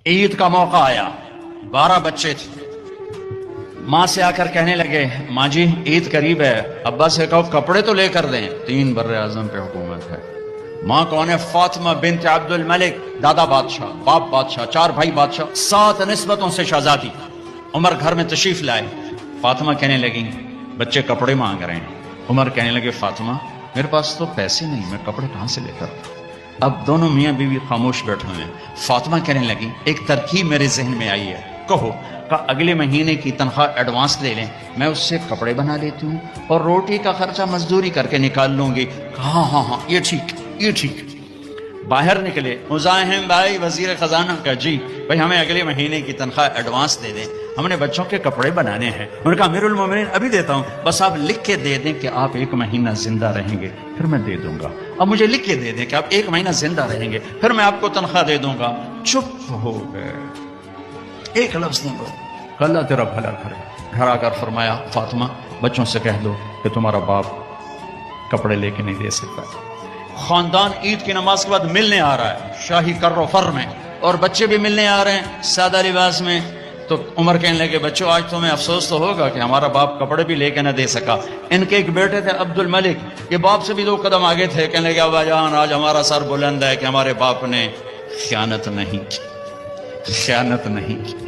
عید کا موقع آیا، 12 بچے تھے۔ ماں سے آ کر کہنے لگے ماں جی عید قریب ہے، ابا سے کہو کپڑے تو لے کر دیں، 3 براعظم پہ حکومت ہے۔ ماں کون ہے؟ فاطمہ بنت عبد الملک، دادا بادشاہ، باپ بادشاہ، 4 بھائی بادشاہ، 7 نسبتوں سے شہزادی۔ عمر گھر میں تشریف لائے، فاطمہ کہنے لگی بچے کپڑے مانگ رہے ہیں۔ عمر کہنے لگے فاطمہ میرے پاس تو پیسے نہیں، میں کپڑے کہاں سے لے کر آؤں؟ اب دونوں میاں بیوی خاموش بیٹھے ہوئے ہیں۔ فاطمہ کہنے لگی ایک ترکیب میرے ذہن میں آئی ہے، کہو کہ اگلے مہینے کی تنخواہ ایڈوانس لے لیں، میں اس سے کپڑے بنا لیتی ہوں اور روٹی کا خرچہ مزدوری کر کے نکال لوں گی۔ ہاں ہاں ہاں یہ ٹھیک، یہ ٹھیک۔ باہر نکلے مزاحم بھائی وزیر خزانہ کا، جی بھائی ہمیں اگلے مہینے کی تنخواہ ایڈوانس دے دیں، ہم نے بچوں کے کپڑے بنانے ہیں۔ انہوں نے کہا امیر المومنین ابھی دیتا ہوں، بس آپ لکھ کے دے دیں کہ آپ 1 مہینہ زندہ رہیں گے پھر میں دے دوں گا۔ اب مجھے لکھ کے دے دیں کہ آپ 1 مہینہ زندہ رہیں گے پھر میں آپ کو تنخواہ دے دوں گا۔ چپ ہو گئے، ایک لفظ نہیں بولا۔ اللہ تیرا بھلا کرے۔ گھر آ کر فرمایا فاطمہ بچوں سے کہہ دو کہ تمہارا باپ کپڑے لے کے نہیں دے سکتا۔ خاندان عید کی نماز کے بعد ملنے آ رہا ہے شاہی کر و فر میں، اور بچے بھی ملنے آ رہے ہیں سادہ لباس میں۔ تو عمر کہنے لگے بچوں آج تمہیں افسوس تو ہوگا کہ ہمارا باپ کپڑے بھی لے کے نہ دے سکا۔ ان کے ایک بیٹے تھے عبد الملک، یہ باپ سے بھی 2 قدم آگے تھے، کہنے لگے ابا جان آج ہمارا سر بلند ہے کہ ہمارے باپ نے خیانت نہیں کی، خیانت نہیں کی۔